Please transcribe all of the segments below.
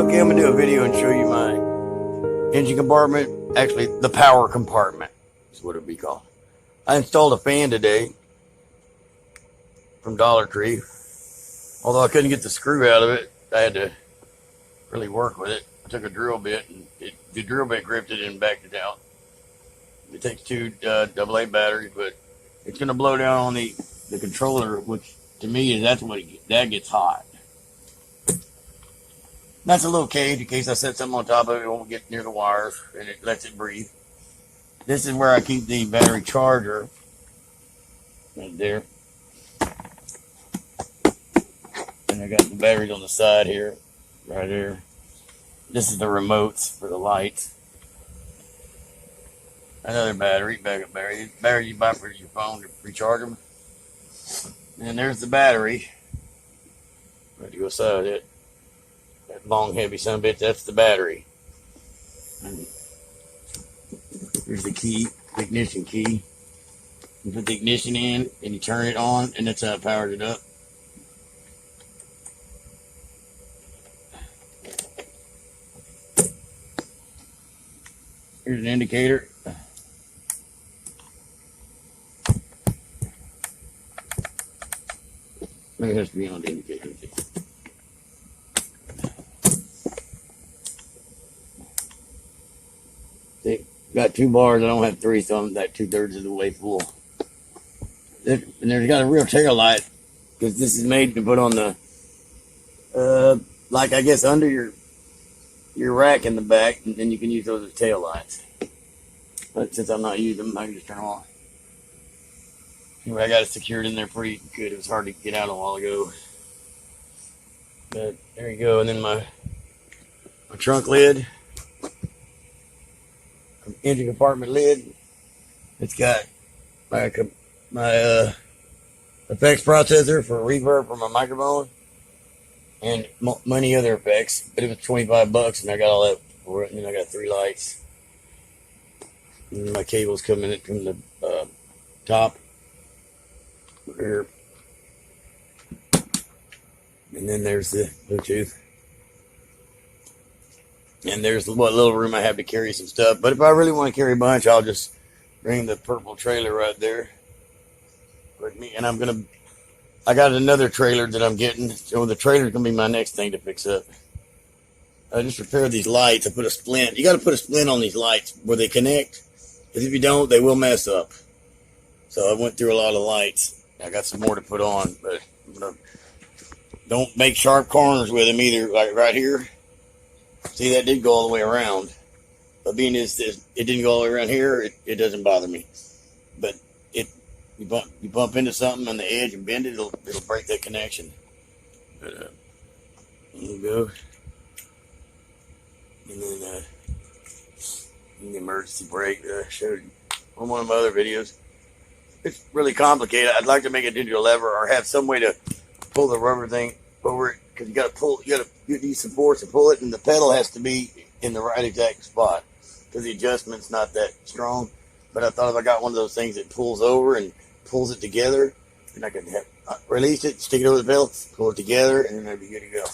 Okay, I'm gonna do a video and show you my engine compartment. Actually, the power compartment is what it would be called. I installed a fan today from Dollar Tree. Although I couldn't get the screw out of it, I had to really work with it. I took a drill bit and the drill bit gripped it and backed it out. It takes two AA batteries, but it's gonna blow down on the controller, which to me is that gets hot. That's a little cage in case I set something on top of it. It won't get near the wires and it lets it breathe. This is where I keep the battery charger. Right there. And I got the batteries on the side here. Right here. This is the remotes for the lights. Another battery, backup battery. This battery you buy for your phone to recharge them. And there's the battery. Right to go side it. That long, heavy son of a bitch, that's the battery. And here's the key, the ignition key. You put the ignition in and you turn it on, and that's how it powers it up. Here's an indicator. Maybe it has to be on the indicator. See, got 2 bars. I don't have 3, so I'm that 2/3 of the way full. And there's got a real tail light because this is made to put on the, like I guess under your rack in the back, and then you can use those as tail lights. But since I'm not using them, I can just turn them off. Anyway, I got it secured in there pretty good. It was hard to get out a while ago. But there you go. And then my trunk lid, engine compartment lid. It's got my effects processor for reverb for my microphone and many other effects. But it was $25, and I got all that for it. And then I got 3 lights. And my cables coming in from the top. Here. And then there's the Bluetooth. And there's what little room I have to carry some stuff. But if I really want to carry a bunch, I'll just bring the purple trailer right there with me. And I got another trailer that I'm getting. So the trailer's going to be my next thing to fix up. I just repaired these lights. I put a splint. You got to put a splint on these lights where they connect. Because if you don't, they will mess up. So I went through a lot of lights. I got some more to put on, but don't make sharp corners with them either. Like right here, see, that did go all the way around. But being it didn't go all the way around here, it doesn't bother me. But you bump into something on the edge and bend it, it'll break that connection. But there you go. And then the emergency brake that I showed you on one of my other videos. It's really complicated. I'd like to make it into a lever or have some way to pull the rubber thing over it, because you got to use some force to pull it, and the pedal has to be in the right exact spot because the adjustment's not that strong. But I thought if I got one of those things that pulls over and pulls it together, then I can release it, stick it over the pedal, pull it together, and then that'd be good to go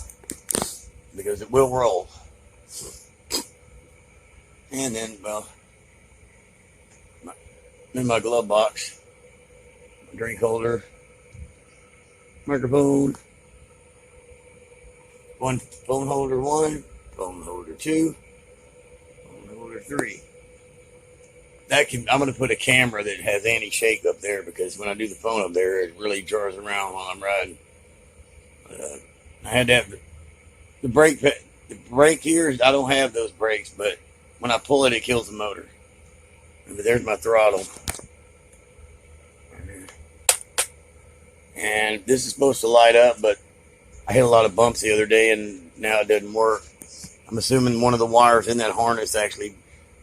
because it will roll. And then, well, in my glove box, drink holder, microphone, phone holder 1, phone holder 2, phone holder 3. I'm going to put a camera that has anti-shake up there because when I do the phone up there, it really jars around while I'm riding. I had to have the brake here. I don't have those brakes, but when I pull it, it kills the motor. But there's my throttle. And this is supposed to light up, but I hit a lot of bumps the other day and now it doesn't work. I'm assuming one of the wires in that harness actually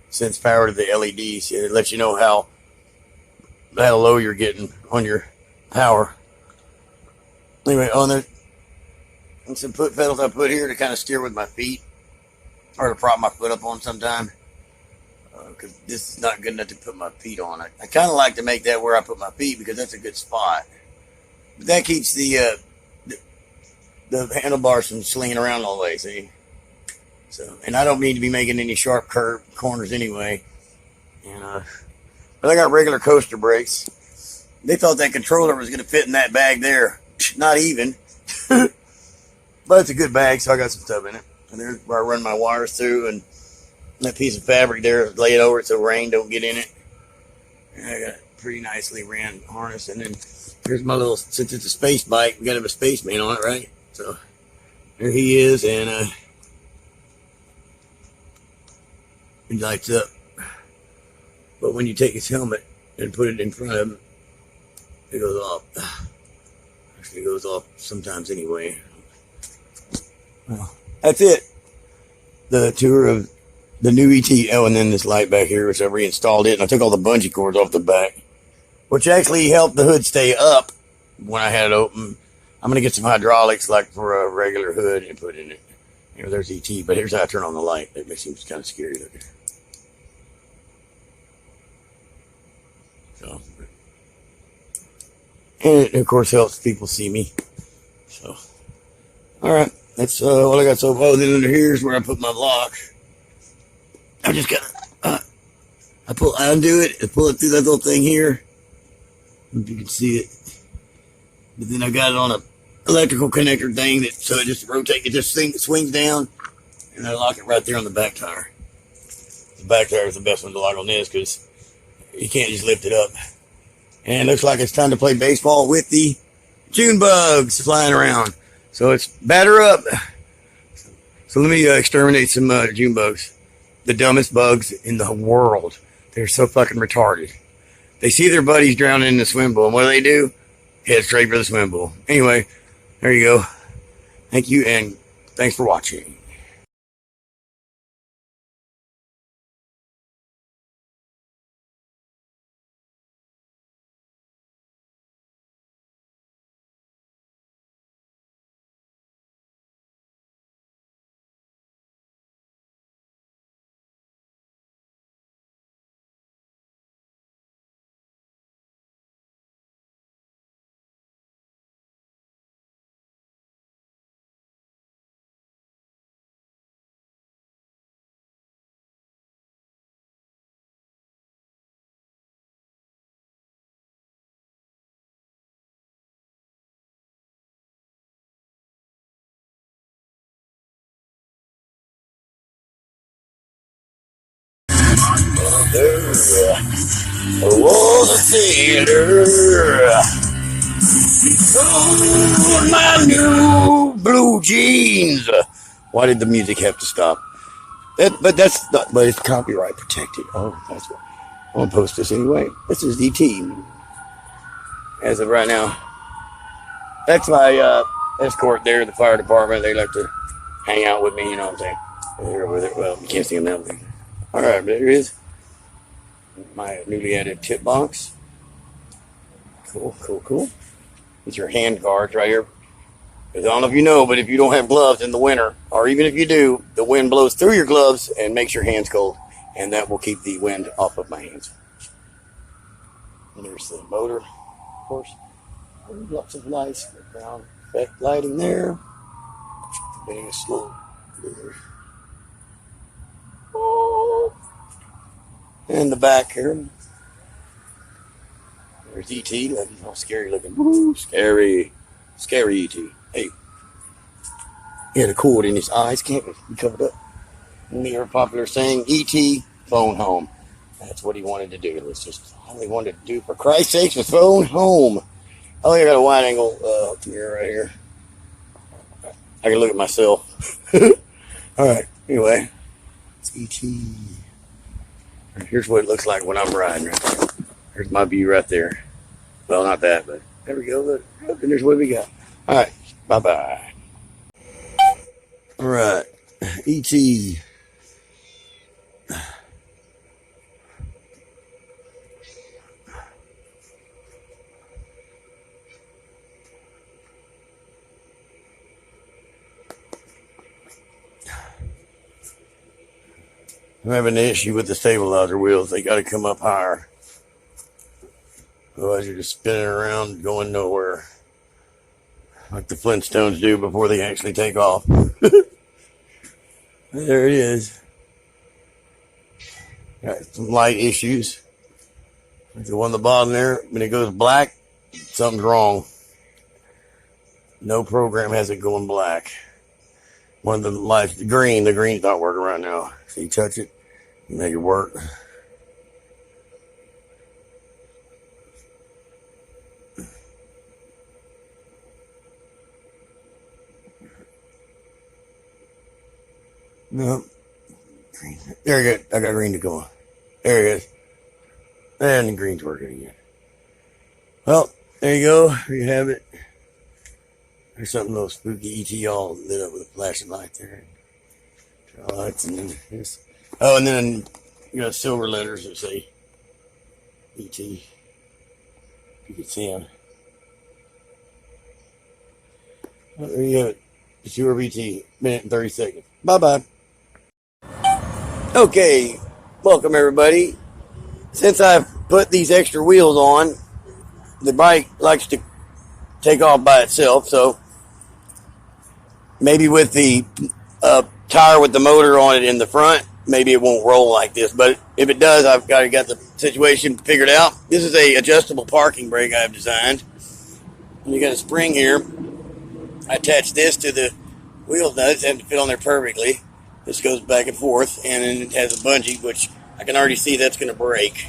sends power to the LEDs. It lets you know how low you're getting on your power. Anyway, there's some foot pedals I put here to kind of steer with my feet or to prop my foot up on sometime. Because this is not good enough to put my feet on. I kind of like to make that where I put my feet because that's a good spot. But that keeps the handlebars from slinging around all the way, see? So, and I don't need to be making any sharp curve corners anyway. And but I got regular coaster brakes. They thought that controller was going to fit in that bag there. Not even. But it's a good bag, so I got some stuff in it. And there's where I run my wires through, and that piece of fabric there, lay it over it so rain don't get in it. And I got a pretty nicely ran harness. And then here's my little, since it's a space bike, we got to have a spaceman on it, right? So there he is, and he lights up. But when you take his helmet and put it in front of him, it goes off. Actually, it goes off sometimes anyway. Well, that's it. The tour of the new ET. Oh, and then this light back here, which I reinstalled it, and I took all the bungee cords off the back, which actually helped the hood stay up when I had it open. I'm going to get some hydraulics like for a regular hood and put in it. Here, there's ET, but here's how I turn on the light. It makes him kind of scary looking. So, and it, of course, helps people see me. So, all right. That's all I got so far. Then under here is where I put my lock. I just gotta, I undo it and pull it through that little thing here. If you can see it. But then I got it on a electrical connector thing that, so it just rotates, it just swings down, and I lock it right there on the back tire. The back tire is the best one to lock on this because you can't just lift it up. And it looks like it's time to play baseball with the June bugs flying around. So it's batter up. So let me exterminate some June bugs. The dumbest bugs in the world. They're so fucking retarded. They see their buddies drowning in the swim pool, and what do? Head straight for the swim pool. Anyway, there you go. Thank you, and thanks for watching. Oh, the sailor. Oh, my new blue jeans. Why did the music have to stop? But that's not, but it's copyright protected. Oh, that's what. I'm gonna post this anyway. This is ET. As of right now, that's my escort there, the fire department. They like to hang out with me, you know what I'm saying? They're over there. Well, you can't see them now. All right, there it is. My newly added tip box. Cool, cool, cool. These are hand guards right here. Because I don't know if you know, but if you don't have gloves in the winter, or even if you do, the wind blows through your gloves and makes your hands cold. And that will keep the wind off of my hands. And there's the motor, of course. Lots of lights, ground effect lighting there. Being a slow there. Oh. And the back here. There's ET, like he's all scary looking. Woo, scary. Scary ET. Hey. He had a cord in his eyes, can't be covered up. And the popular saying, ET, phone home. That's what he wanted to do. It's just all he wanted to do, for Christ's sakes, was phone home. Oh, I got a wide angle mirror right here. I can look at myself. Alright, anyway. It's ET. Here's what it looks like when I'm riding right there. There's my view right there. Well, not that, but there we go. Look, and there's what we got. Alright, bye-bye. Alright, ET. I'm having an issue with the stabilizer wheels. They got to come up higher. Otherwise, you're just spinning around going nowhere. Like the Flintstones do before they actually take off. There it is. Got some light issues. The one on the bottom there, when it goes black, something's wrong. No program has it going black. One of the lights, the green's not working right now. So you touch it, you make it work. No. There you go. I got green to go on. There it is. And the green's working again. Well, there you go. There you have it. There's something a little spooky ET all lit up with a flashing light there. Lights and then this. Oh, and then you got silver letters that say ET. You can see them. Oh, there you have it. It's your BT. Minute and 30 seconds. Bye-bye. Okay. Welcome, everybody. Since I've put these extra wheels on, the bike likes to take off by itself, so maybe with the tire with the motor on it in the front, maybe it won't roll like this, but if it does, I've got the situation figured out. This is a adjustable parking brake I've designed. And you got a spring here. I attach this to the wheel nuts and to fit on there perfectly. This goes back and forth, and then it has a bungee, which I can already see that's going to break.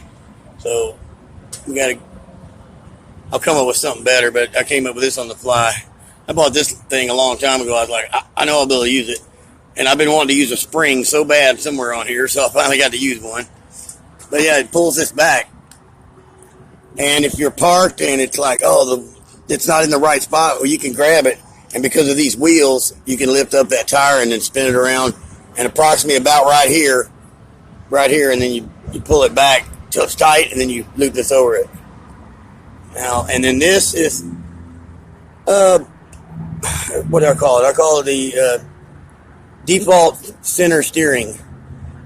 So I'll come up with something better, but I came up with this on the fly. I bought this thing a long time ago. I was like, I know I'll be able to use it. And I've been wanting to use a spring so bad somewhere on here, so I finally got to use one. But yeah, it pulls this back. And if you're parked and it's like, it's not in the right spot, well, you can grab it. And because of these wheels, you can lift up that tire and then spin it around. And approximately about right here, and then you pull it back till it's tight, and then you loop this over it. Now, and then this is, what do I call it? I call it the default center steering.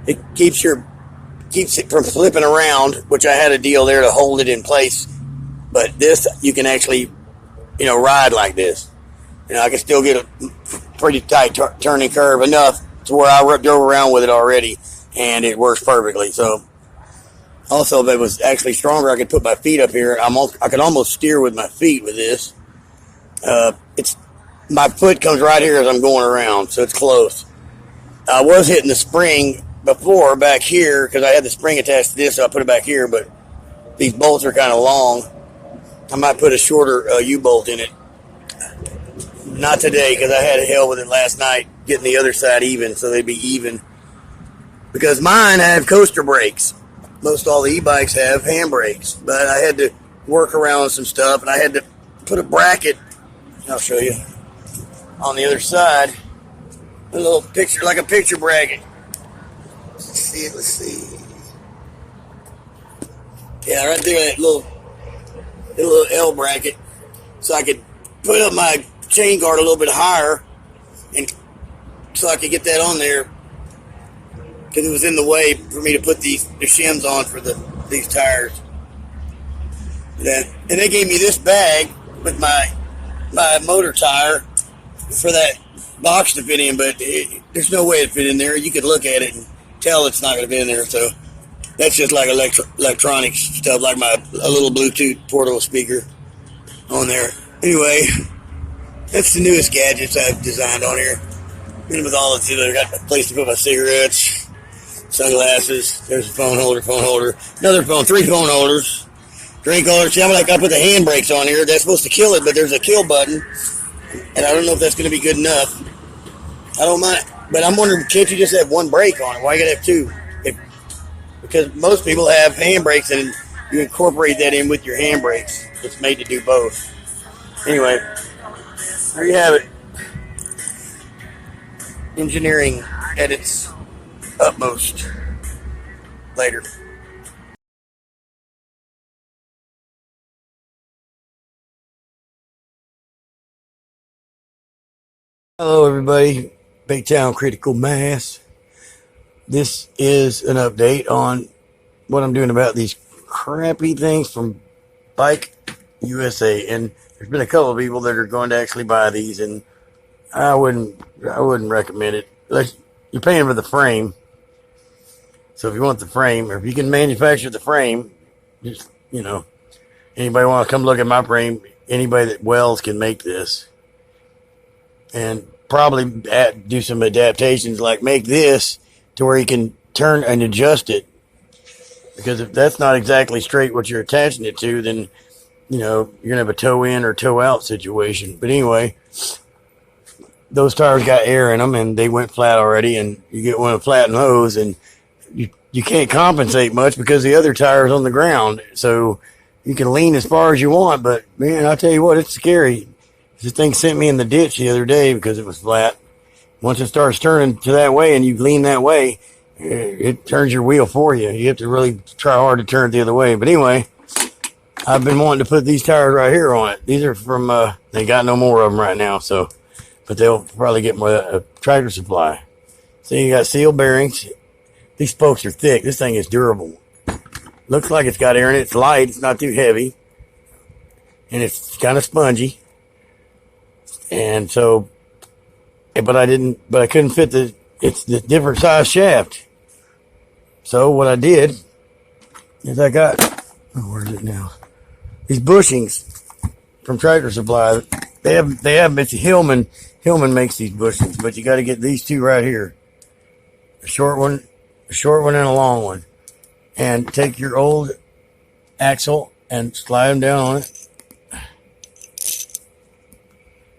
It keeps it from flipping around, which I had a deal there to hold it in place. But this, you can actually, ride like this. I can still get a pretty tight turning curve enough to where I drove around with it already, and it works perfectly. So, also, if it was actually stronger, I could put my feet up here. I could almost steer with my feet with this. My foot comes right here as I'm going around, so it's close. I was hitting the spring before back here because I had the spring attached to this, so I put it back here, but these bolts are kind of long. I might put a shorter U-bolt in it. Not today, because I had hell with it last night, getting the other side even, so they'd be even. Because mine have coaster brakes. Most all the e-bikes have handbrakes. But I had to work around some stuff, and I had to put a bracket, I'll show you, on the other side. A little picture, like a picture bracket. Let's see. Yeah, right there, that little L bracket. So I could put up my chain guard a little bit higher, and so I could get that on there, because it was in the way for me to put the shims on for these tires. And they gave me this bag with my motor tire for that box to fit in, but there's no way to fit in there. You could look at it and tell it's not going to fit in there. So that's just like electronic stuff, like a little Bluetooth portable speaker on there. Anyway, that's the newest gadgets I've designed on here. And with all of it, I got a place to put my cigarettes, sunglasses. There's a phone holder, another phone, 3 phone holders, drink holder. See, I put the handbrakes on here. That's supposed to kill it, but there's a kill button, and I don't know if that's going to be good enough. I don't mind, but I'm wondering, can't you just have one brake on it? Why you got to have 2? Because most people have handbrakes, and you incorporate that in with your handbrakes. It's made to do both. Anyway, there you have it. Engineering at its utmost. Later. Hello, everybody. Big Town Critical Mass. This is an update on what I'm doing about these crappy things from Bike USA. And there's been a couple of people that are going to actually buy these, and I wouldn't recommend it. you're paying for the frame. So if you want the frame, or if you can manufacture the frame, just, you know, anybody want to come look at my frame, anybody that welds can make this. And probably do some adaptations, like make this to where you can turn and adjust it. Because if that's not exactly straight what you're attaching it to, then, you know, you're going to have a toe in or toe out situation. But anyway, those tires got air in them and they went flat already, and you get one of the flattened hose and you can't compensate much because the other tire is on the ground. So you can lean as far as you want, but man, I'll tell you what, it's scary. This thing sent me in the ditch the other day because it was flat. Once it starts turning to that way and you lean that way, it turns your wheel for you. You have to really try hard to turn it the other way. But anyway, I've been wanting to put these tires right here on it. These are from, they got no more of them right now, so, but they'll probably get more a Tractor Supply. So you got seal bearings. These spokes are thick. This thing is durable. Looks like it's got air in it. It's light. It's not too heavy. And it's kind of spongy. And so, but I couldn't fit it's the different size shaft. So what I did is I got, where is it now? These bushings from Tractor Supply. They have, it's Hillman. Hillman makes these bushings, but you got to get these two right here. A short one and a long one. And take your old axle and slide them down on it.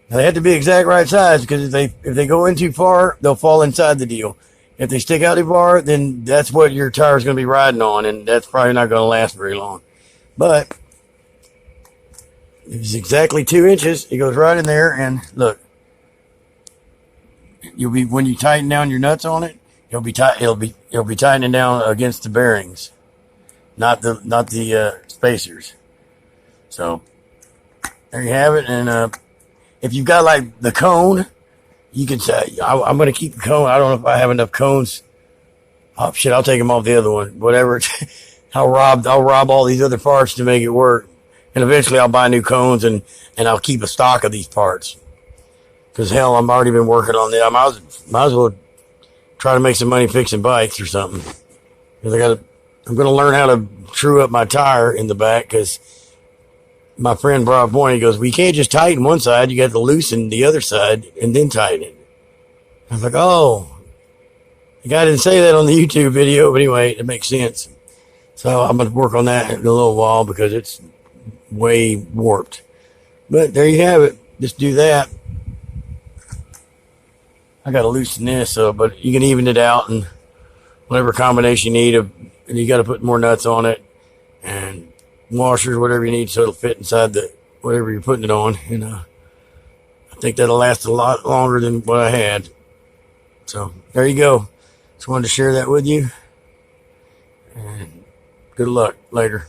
Now, they have to be exact right size, because if they go in too far, they'll fall inside the deal. If they stick out too far, then that's what your tire is going to be riding on, and that's probably not going to last very long. But if it's exactly 2 inches, it goes right in there, and look, when you tighten down your nuts on it, it'll be tightening down against the bearings, not the spacers. So there you have it. And if you've got like the cone, you can say, I'm going to keep the cone. I don't know if I have enough cones. Oh shit, I'll take them off the other one. Whatever. I'll rob all these other parts to make it work. And eventually I'll buy new cones and I'll keep a stock of these parts. Cause hell, I've already been working on it. I might as well try to make some money fixing bikes or something. Cause I'm going to learn how to true up my tire in the back, cause my friend brought up one. He goes, well, you can't just tighten one side. You got to loosen the other side and then tighten it. I was like, oh, the guy didn't say that on the YouTube video, but anyway, it makes sense. So I'm going to work on that in a little while because it's way warped. But there you have it. Just do that. I got to loosen this up, but you can even it out and whatever combination you need. And you got to put more nuts on it and washers, whatever you need, so it'll fit inside whatever you're putting it on. And I think that'll last a lot longer than what I had. So there you go. Just wanted to share that with you. And good luck later.